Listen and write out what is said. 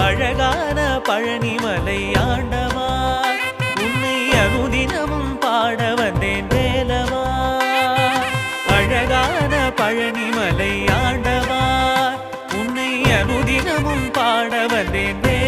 அழகான பழனிமலை ஆண்டவா உன்னை அனுதினமும் பாட வந்தேன் வேலவா. அழகான பழனிமலை ஆண்டவா உன்னை அனுதினமும் பாட வந்தேன் வேலவா.